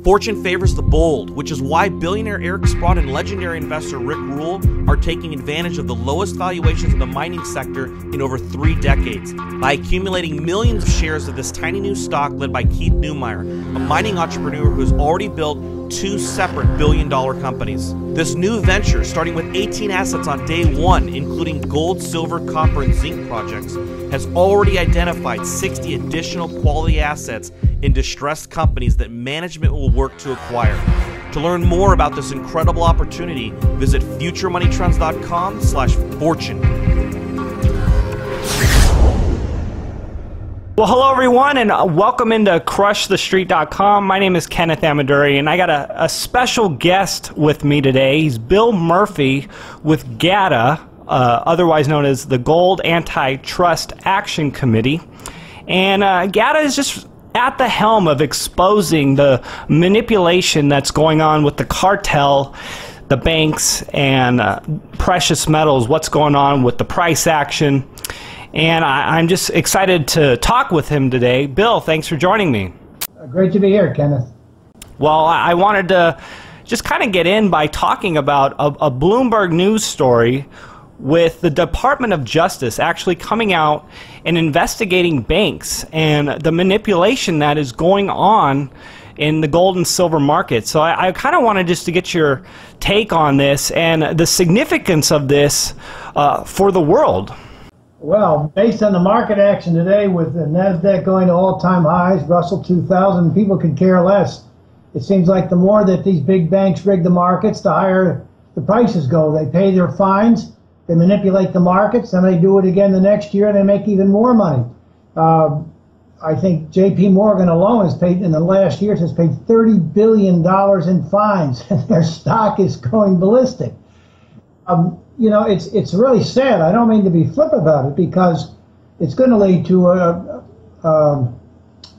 Fortune favors the bold, which is why billionaire Eric Sprott and legendary investor Rick Rule are taking advantage of the lowest valuations in the mining sector in over 3 decades by accumulating millions of shares of this tiny new stock led by Keith Neumeyer, a mining entrepreneur who has already built 2 separate billion-dollar companies. This new venture, starting with 18 assets on day 1, including gold, silver, copper, and zinc projects, has already identified 60 additional quality assets in distressed companies that management will work to acquire. To learn more about this incredible opportunity, visit futuremoneytrends.com/fortune. Well, hello everyone, and welcome into crushthestreet.com. My name is Kenneth Amaduri, and I got a special guest with me today. He's Bill Murphy with GATA, otherwise known as the Gold Antitrust Action Committee. And GATA is just at the helm of exposing the manipulation that's going on with the cartel, the banks, and precious metals, what's going on with the price action. And I'm just excited to talk with him today. Bill, thanks for joining me. Great to be here, Kenneth. Well, I wanted to just kind of get in by talking about a Bloomberg News story with the Department of Justice actually coming out and investigating banks and the manipulation that is going on in the gold and silver market. So I kind of wanted just to get your take on this and the significance of this for the world. Well, based on the market action today with the NASDAQ going to all-time highs, Russell 2000, people could care less. It seems like the more that these big banks rig the markets, the higher the prices go. They pay their fines, they manipulate the markets, and they do it again the next year, and they make even more money. I think J.P. Morgan alone has paid, in the last year, has paid $30 billion in fines, and their stock is going ballistic. You know, it's really sad. I don't mean to be flip about it, because it's going to lead to a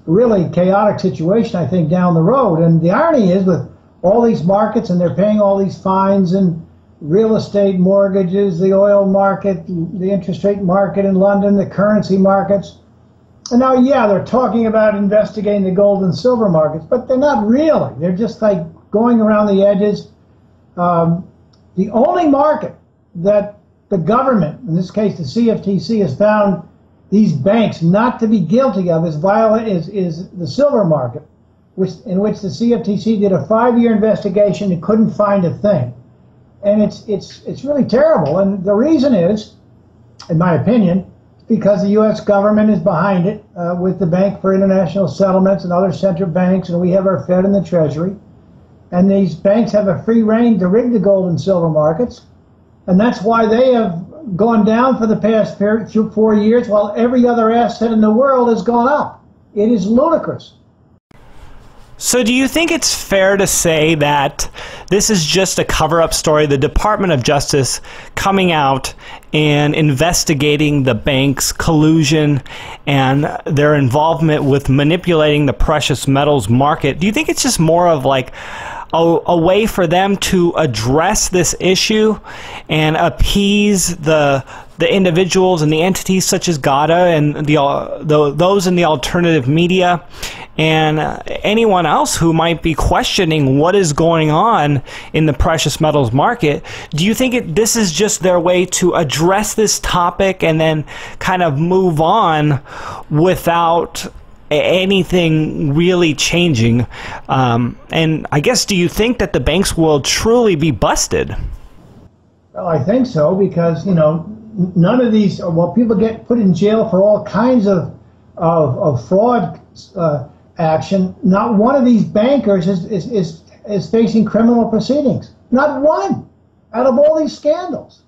really chaotic situation, I think, down the road. And the irony is, with all these markets, and they're paying all these fines, and real estate mortgages, the oil market, the interest rate market in London, the currency markets. And now, yeah, they're talking about investigating the gold and silver markets, but they're not really. They're just like going around the edges. The only market that the government, in this case the CFTC, has found these banks not to be guilty of is the silver market, in which the CFTC did a 5-year investigation and couldn't find a thing. And it's really terrible. And the reason is, in my opinion, because the U.S. government is behind it with the Bank for International Settlements and other central banks, and we have our Fed and the Treasury. And these banks have a free rein to rig the gold and silver markets. And that's why they have gone down for the past 4 years, while every other asset in the world has gone up. It is ludicrous. So do you think it's fair to say that this is just a cover-up story, the Department of Justice coming out and investigating the bank's collusion and their involvement with manipulating the precious metals market? Do you think it's just more of like a way for them to address this issue and appease the individuals and the entities such as GATA and those in the alternative media and anyone else who might be questioning what is going on in the precious metals market? Do you think this is just their way to address this topic and then kind of move on without anything really changing? And I guess, do you think that the banks will truly be busted? Well, I think so, because, you know, none of these, well, people get put in jail for all kinds of fraud action. Not one of these bankers is facing criminal proceedings. Not one out of all these scandals.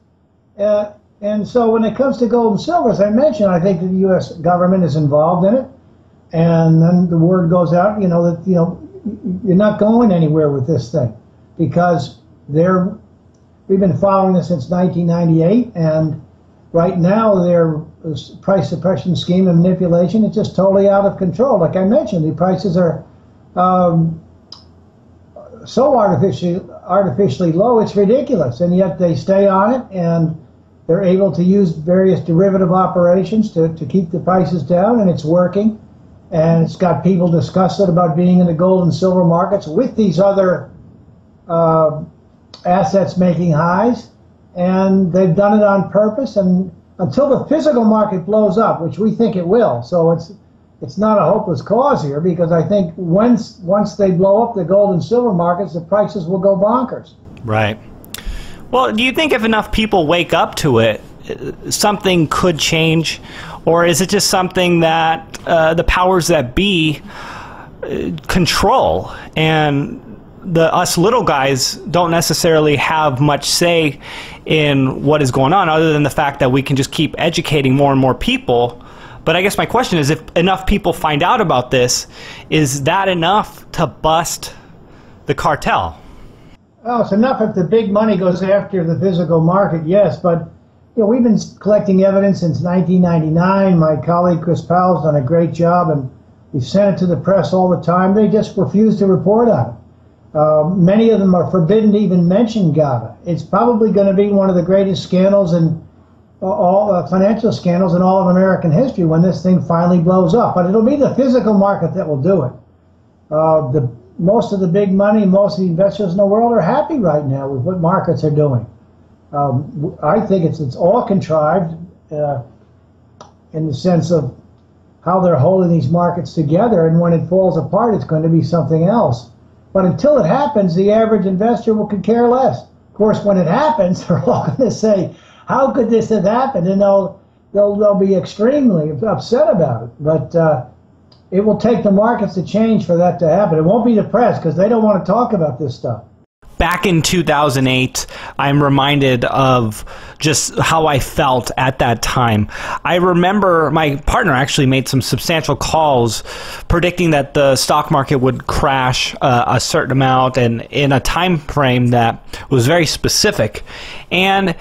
And so when it comes to gold and silver, as I mentioned, I think the U.S. government is involved in it. And then the word goes out, you know, that, you know, you're not going anywhere with this thing, because we've been following this since 1998, and right now their price suppression scheme and manipulation is just totally out of control. Like I mentioned, the prices are so artificially low, it's ridiculous, and yet they stay on it, and they're able to use various derivative operations to keep the prices down, and it's working. and it's got people disgusted about being in the gold and silver markets with these other assets making highs, and they've done it on purpose. And until the physical market blows up, which we think it will, so it's not a hopeless cause here, because I think once they blow up the gold and silver markets, the prices will go bonkers. Right. Well, do you think if enough people wake up to it, something could change? Or is it just something that the powers that be control, and us little guys don't necessarily have much say in what is going on, other than the fact that we can just keep educating more and more people? But I guess my question is, if enough people find out about this, is that enough to bust the cartel? Oh, it's enough if the big money goes after the physical market, yes. But we've been collecting evidence since 1999. My colleague Chris Powell has done a great job, and we've sent it to the press all the time. They just refuse to report on it. Many of them are forbidden to even mention GATA. It's probably going to be one of the greatest scandals in all financial scandals in all of American history when this thing finally blows up. But it'll be the physical market that will do it. Most of the big money, most of the investors in the world are happy right now with what markets are doing. I think it's all contrived in the sense of how they're holding these markets together, and when it falls apart, it's going to be something else. But until it happens, the average investor could care less. Of course, when it happens, they're all going to say, how could this have happened? And they'll be extremely upset about it. But it will take the markets to change for that to happen. It won't be the press, because they don't want to talk about this stuff. Back in 2008, I'm reminded of just how I felt at that time. I remember my partner actually made some substantial calls predicting that the stock market would crash a certain amount, and in a time frame that was very specific. And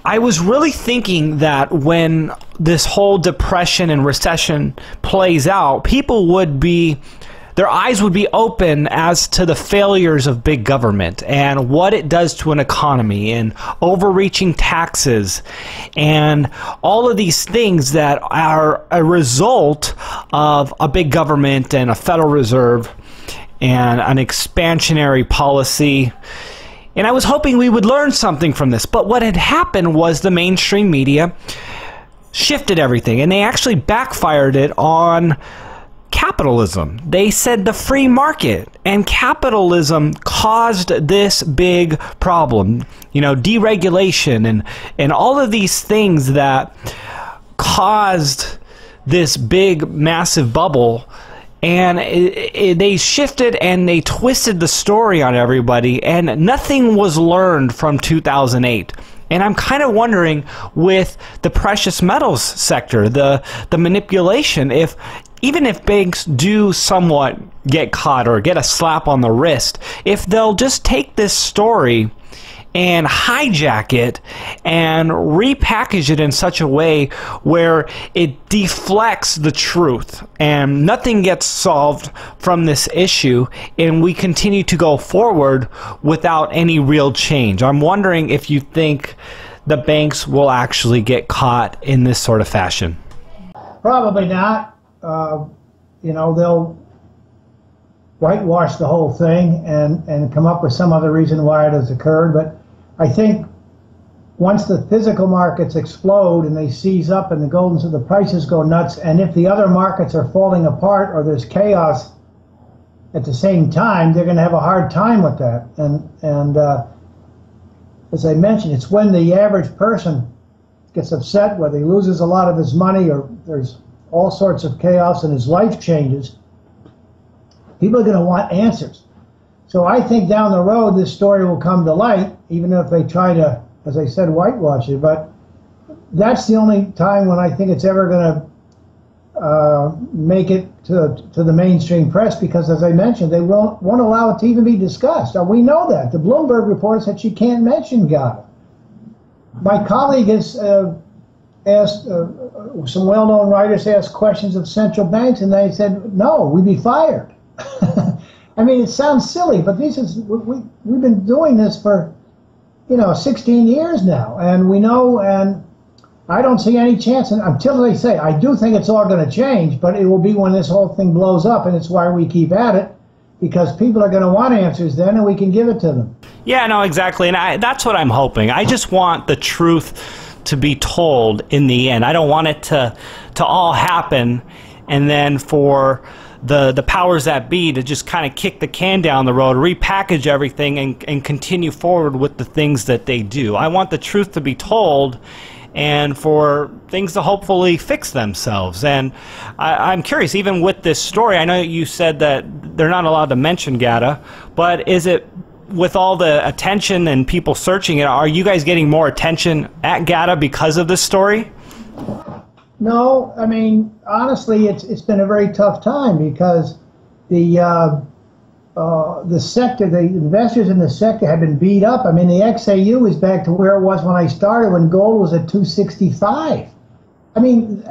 I was really thinking that when this whole depression and recession plays out, people would be, their eyes would be open as to the failures of big government and what it does to an economy, and overreaching taxes and all of these things that are a result of a big government and a Federal Reserve and an expansionary policy. And I was hoping we would learn something from this. But what had happened was the mainstream media shifted everything, and they actually backfired it on capitalism. They said the free market and capitalism caused this big problem. Deregulation and all of these things that caused this big, massive bubble. And they shifted and they twisted the story on everybody, and nothing was learned from 2008. And I'm kind of wondering, with the precious metals sector, the manipulation, even if banks do somewhat get caught or get a slap on the wrist, if they'll just take this story and hijack it and repackage it in such a way where it deflects the truth and nothing gets solved from this issue, and we continue to go forward without any real change. I'm wondering if you think the banks will actually get caught in this sort of fashion. Probably not. They'll whitewash the whole thing and come up with some other reason why it has occurred. But I think once the physical markets explode and they seize up and the gold and silver prices go nuts, and if the other markets are falling apart or there's chaos at the same time, they're going to have a hard time with that. And as I mentioned, it's when the average person gets upset, whether he loses a lot of his money or there's all sorts of chaos and his life changes, people are going to want answers. So I think down the road this story will come to light, even if they try to, as I said, whitewash it. But that's the only time when I think it's ever going to make it to the mainstream press, because, as I mentioned, they won't allow it to even be discussed. Now, we know that. The Bloomberg report said she can't mention GATA. My colleague has asked, some well-known writers asked questions of central banks, and they said, no, we'd be fired. I mean, it sounds silly, but we've been doing this for, 16 years now, and we know, and I don't see any chance until they say. I do think it's all going to change, but it will be when this whole thing blows up, and it's why we keep at it, because people are going to want answers then, and we can give it to them. Yeah, no, exactly, and that's what I'm hoping. I just want the truth to be told in the end. I don't want it to all happen, and then for the powers that be to just kind of kick the can down the road, repackage everything, and continue forward with the things that they do. I want the truth to be told, and for things to hopefully fix themselves. And I'm curious, even with this story, I know you said that they're not allowed to mention GATA, but is it, with all the attention and people searching it, are you guys getting more attention at GATA because of this story? No, I mean, honestly, it's been a very tough time because the sector, the investors in the sector have been beat up. I mean, the XAU is back to where it was when I started, when gold was at 265. I mean,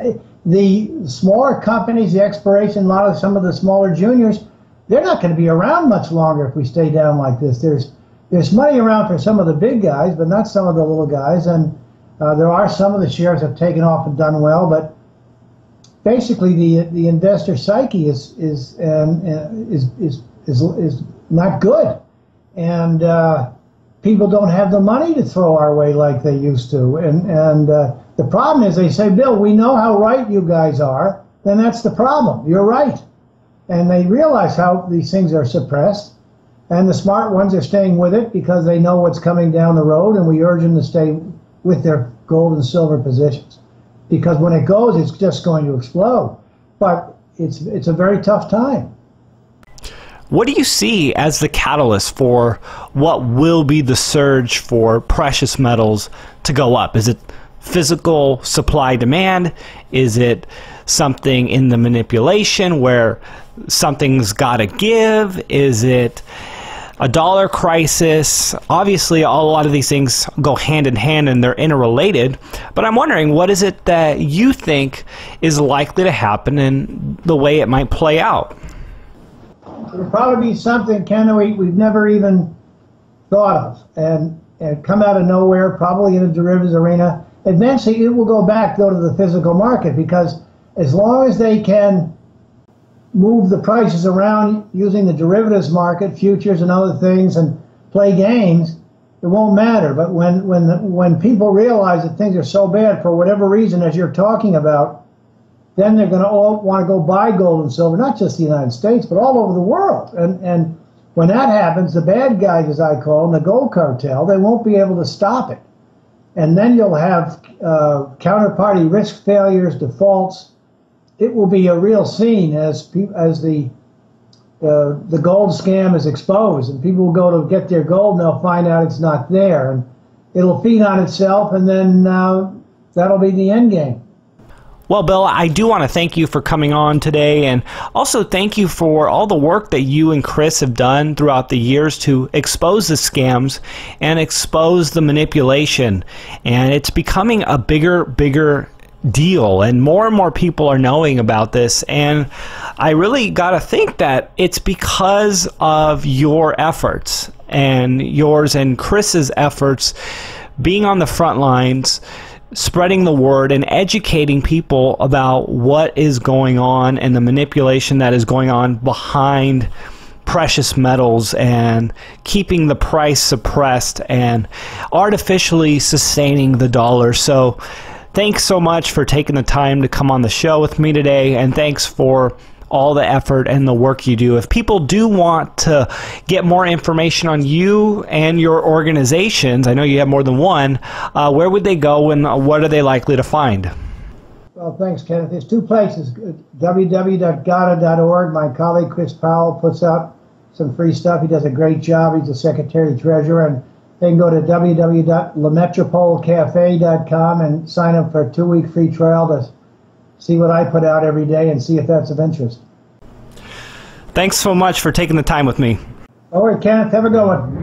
the smaller companies, the exploration, some of the smaller juniors, they're not going to be around much longer if we stay down like this. There's money around for some of the big guys, but not some of the little guys. And there are some of the shares have taken off and done well, but basically the investor psyche is not good, and people don't have the money to throw our way like they used to. And the problem is, they say, Bill, we know how right you guys are. Then that's the problem. You're right. And they realize how these things are suppressed, and the smart ones are staying with it because they know what's coming down the road, and we urge them to stay with their gold and silver positions, because when it goes, it's just going to explode. But it's a very tough time. What do you see as the catalyst for what will be the surge for precious metals to go up? Is it physical supply demand? Is it something in the manipulation where something's got to give? Is it a dollar crisis? Obviously, a lot of these things go hand in hand and they're interrelated, but I'm wondering, what is it that you think is likely to happen and the way it might play out? It'll probably be something, Ken, that we've never even thought of, and come out of nowhere, probably in the derivatives arena. Eventually, it will go back, though, to the physical market, because as long as they can move the prices around using the derivatives market, futures and other things, and play games, it won't matter. But when people realize that things are so bad for whatever reason, as you're talking about, then they're going to all want to go buy gold and silver, not just the United States, but all over the world. And when that happens, the bad guys, as I call them, the gold cartel, they won't be able to stop it. And then you'll have counterparty risk failures, defaults. It will be a real scene as the gold scam is exposed, and people will go to get their gold and they'll find out it's not there, and it'll feed on itself, and then that'll be the end game. Well, Bill, I do want to thank you for coming on today, and also thank you for all the work that you and Chris have done throughout the years to expose the scams and expose the manipulation. And it's becoming a bigger deal, and more people are knowing about this. And I really got to think that it's because of your efforts, and yours and Chris's efforts, being on the front lines, spreading the word and educating people about what is going on and the manipulation that is going on behind precious metals, and keeping the price suppressed and artificially sustaining the dollar. So thanks so much for taking the time to come on the show with me today, and thanks for all the effort and the work you do. If people do want to get more information on you and your organizations, I know you have more than one, where would they go, and what are they likely to find? Well, thanks, Kenneth. There's two places. www.gata.org. My colleague Chris Powell puts out some free stuff. He does a great job. He's the Secretary Treasurer. And they can go to www.lametropolecafe.com and sign up for a 2-week free trial to see what I put out every day and see if that's of interest. Thanks so much for taking the time with me. All right, Kenneth. Have a good one.